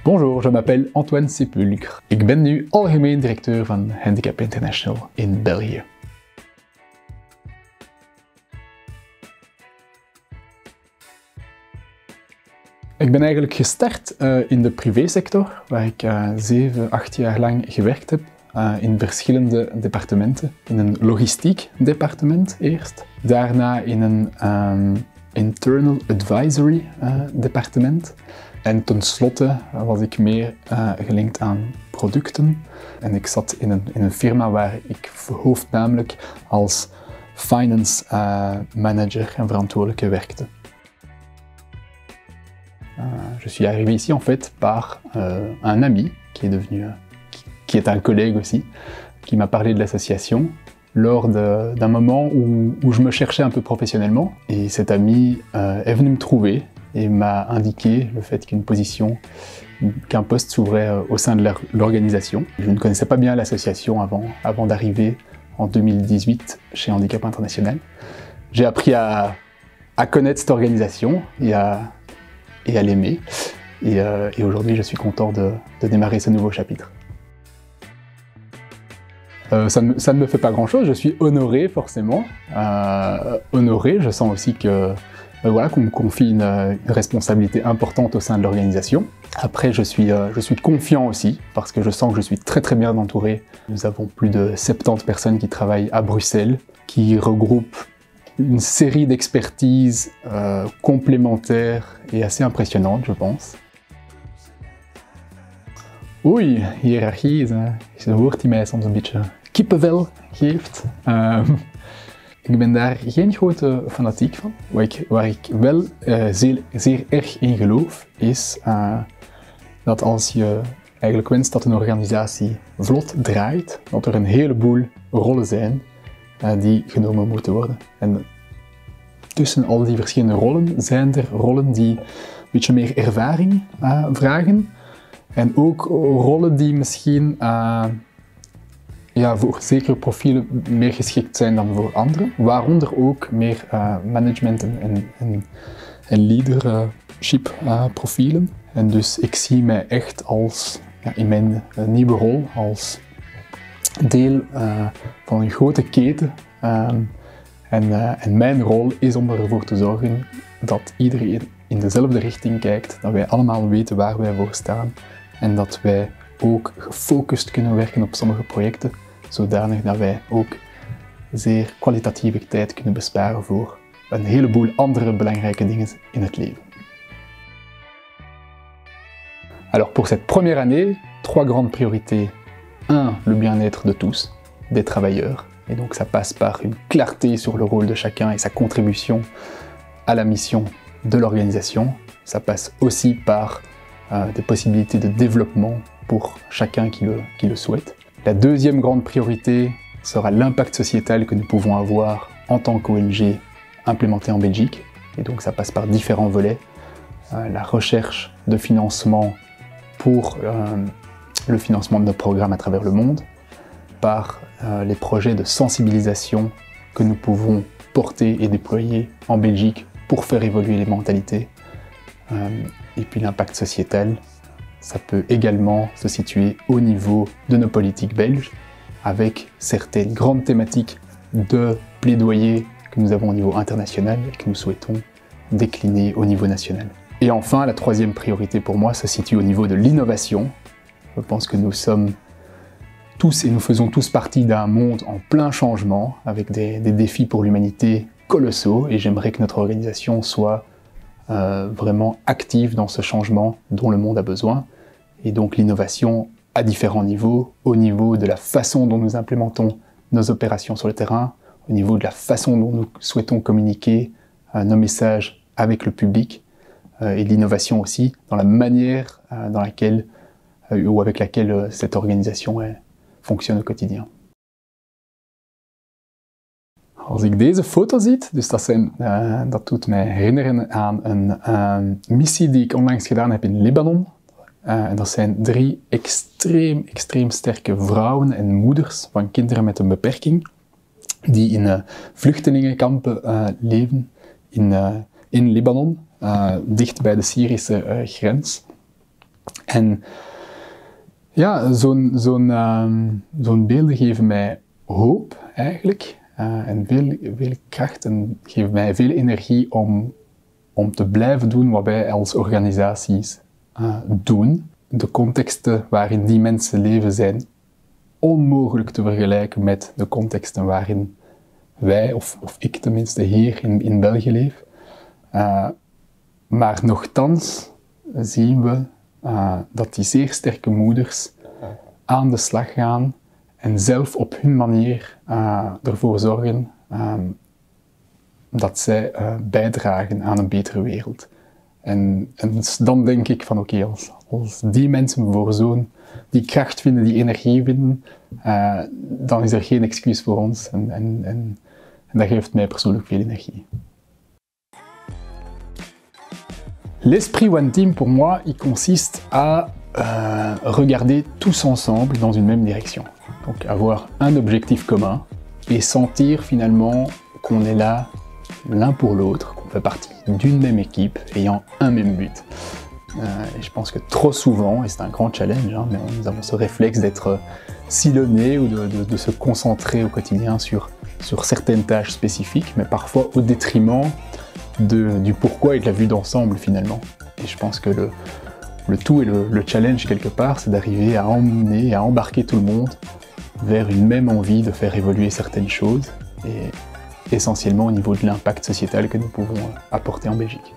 Bonjour, je m'appelle Antoine Sepulcre. Ik ben nu algemeen directeur van Handicap International in België. Ik ben eigenlijk gestart in de privésector, waar ik 7, 8 jaar lang gewerkt heb. In verschillende departementen. In een logistiek departement eerst. Daarna in een internal advisory departement. En tenslotte was ik meer gelinkt aan producten. En ik zat in een firma waar ik hoofdnamelijk als finance manager en verantwoordelijke werkte. Je suis arrivé ici en fait par un ami qui est un collègue aussi, qui m'a parlé de l'association lors d'un moment où je me cherchais un peu professionnellement. Et cet ami est venu me trouver et m'a indiqué le fait qu'un poste s'ouvrait au sein de l'organisation. Je ne connaissais pas bien l'association avant d'arriver en 2018 chez Handicap International. J'ai appris à connaître cette organisation et à l'aimer. Et aujourd'hui, je suis content de démarrer ce nouveau chapitre. Ça ne me fait pas grand-chose, je suis honoré forcément. Honoré, je sens aussi que voilà, qu'on me confie une responsabilité importante au sein de l'organisation. Après, je suis confiant aussi, parce que je sens que je suis très bien entouré. Nous avons plus de 70 personnes qui travaillent à Bruxelles, qui regroupent une série d'expertises complémentaires et assez impressionnantes, je pense. Oei, hiërarchie is een woord die mij soms een beetje kippenvel geeft. Ik ben daar geen grote fanatiek van. Waar ik wel zeer erg in geloof, is dat als je eigenlijk wenst dat een organisatie vlot draait, dat er een heleboel rollen zijn die genomen moeten worden. En tussen al die verschillende rollen zijn er rollen die een beetje meer ervaring vragen. En ook rollen die misschien voor zekere profielen meer geschikt zijn dan voor anderen. Waaronder ook meer management en leadership profielen. En dus ik zie mij echt als, in mijn nieuwe rol als deel van een grote keten. En mijn rol is om ervoor te zorgen dat iedereen in dezelfde richting kijkt, dat wij allemaal weten waar wij voor staan en dat wij ook gefocust kunnen werken op sommige projecten, zodanig dat wij ook zeer kwalitatieve tijd kunnen besparen voor een heleboel andere belangrijke dingen in het leven. Alors pour cette première année, 3 grandes priorités. 1. Le bien-être de tous, des travailleurs. Et donc ça passe par une clarté sur le rôle de chacun et sa contribution à la mission de l'organisation. Ça passe aussi par des possibilités de développement pour chacun qui le souhaite. La deuxième grande priorité sera l'impact sociétal que nous pouvons avoir en tant qu'ONG implémentée en Belgique. Et donc ça passe par différents volets. La recherche de financement pour le financement de nos programmes à travers le monde, par les projets de sensibilisation que nous pouvons porter et déployer en Belgique pour faire évoluer les mentalités. Et puis l'impact sociétal, ça peut également se situer au niveau de nos politiques belges, avec certaines grandes thématiques de plaidoyer que nous avons au niveau international et que nous souhaitons décliner au niveau national. Et enfin, la troisième priorité pour moi se situe au niveau de l'innovation. Je pense que nous sommes tous et nous faisons tous partie d'un monde en plein changement, avec des défis pour l'humanité colossaux, et j'aimerais que notre organisation soit vraiment active dans ce changement dont le monde a besoin. Et donc l'innovation à différents niveaux, au niveau de la façon dont nous implémentons nos opérations sur le terrain, au niveau de la façon dont nous souhaitons communiquer nos messages avec le public, et l'innovation aussi dans la manière dans laquelle, ou avec laquelle cette organisation fonctionne au quotidien. Als ik deze foto zie, dus dat doet mij herinneren aan een missie die ik onlangs gedaan heb in Libanon. En dat zijn 3 extreem sterke vrouwen en moeders van kinderen met een beperking, die in vluchtelingenkampen leven in Libanon, dicht bij de Syrische grens. En ja, zo'n beelden geven mij hoop eigenlijk en veel kracht en geven mij veel energie om te blijven doen wat wij als organisaties doen. De contexten waarin die mensen leven zijn onmogelijk te vergelijken met de contexten waarin wij, of ik tenminste, hier in België leef. Maar nochtans zien we dat die zeer sterke moeders aan de slag gaan en zelf op hun manier ervoor zorgen dat zij bijdragen aan een betere wereld. En dan denk ik van oké, als die mensen voor die kracht vinden, die energie vinden, dan is er geen excuus voor ons en dat geeft mij persoonlijk veel energie. L'esprit One Team, pour moi, il consiste à regarder tous ensemble dans une même direction. Donc avoir un objectif commun et sentir finalement qu'on est là l'un pour l'autre, qu'on fait partie d'une même équipe ayant un même but. Et je pense que trop souvent, et c'est un grand challenge, hein, mais nous avons ce réflexe d'être sillonnés ou de se concentrer au quotidien sur certaines tâches spécifiques, mais parfois au détriment du pourquoi et de la vue d'ensemble finalement. Et je pense que le tout et le challenge quelque part, c'est d'arriver à emmener, à embarquer tout le monde vers une même envie de faire évoluer certaines choses, et essentiellement au niveau de l'impact sociétal que nous pouvons apporter en Belgique.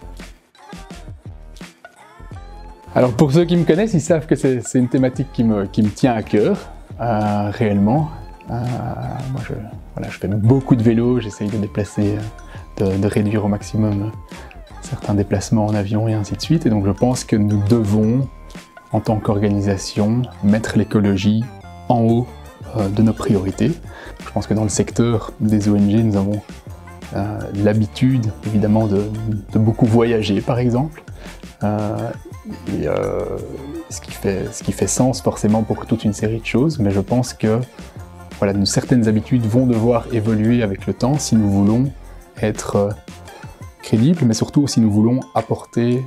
Alors pour ceux qui me connaissent, ils savent que c'est une thématique qui me tient à cœur, réellement. Moi je fais beaucoup de vélo, j'essaye de déplacer, de réduire au maximum certains déplacements en avion et ainsi de suite. Et donc je pense que nous devons, en tant qu'organisation, mettre l'écologie en haut de nos priorités. Je pense que dans le secteur des ONG, nous avons l'habitude évidemment de beaucoup voyager par exemple. Ce qui fait sens forcément pour toute une série de choses, mais je pense que voilà, certaines habitudes vont devoir évoluer avec le temps si nous voulons être crédibles, mais surtout si nous voulons apporter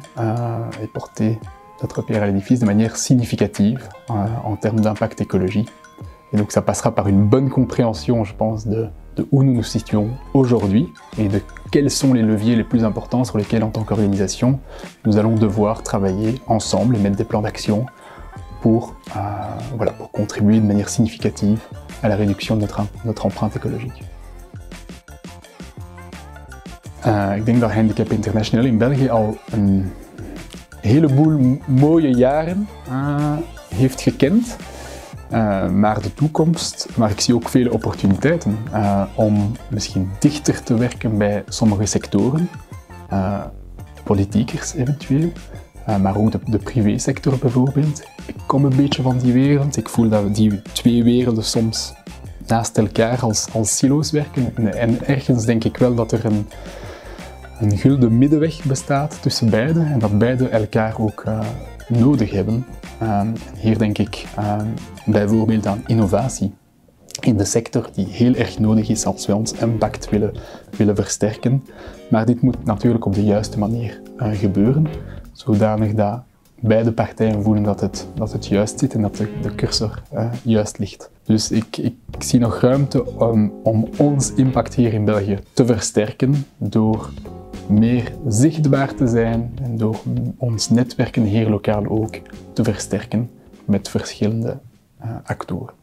et porter notre pierre à l'édifice de manière significative en termes d'impact écologique. Et donc ça passera par une bonne compréhension, je pense, de où nous nous situons aujourd'hui et de quels sont les leviers les plus importants sur lesquels, en tant qu'organisation, nous allons devoir travailler ensemble et mettre des plans d'action pour contribuer de manière significative à la réduction de notre empreinte écologique. Ik denk dat Handicap International in België al een heleboel mooie jaren heeft gekend. Maar de toekomst, maar ik zie ook vele opportuniteiten om misschien dichter te werken bij sommige sectoren, politiekers eventueel, maar ook de privésector bijvoorbeeld. Ik kom een beetje van die wereld, ik voel dat die twee werelden soms naast elkaar als silo's werken en ergens denk ik wel dat er een gulden middenweg bestaat tussen beide en dat beide elkaar ook nodig hebben. Hier denk ik bijvoorbeeld aan innovatie in de sector die heel erg nodig is als we ons impact willen versterken. Maar dit moet natuurlijk op de juiste manier gebeuren, zodanig dat beide partijen voelen dat het juist zit en dat de cursor juist ligt. Dus ik zie nog ruimte om ons impact hier in België te versterken door meer zichtbaar te zijn en door ons netwerken hier lokaal ook te versterken met verschillende actoren.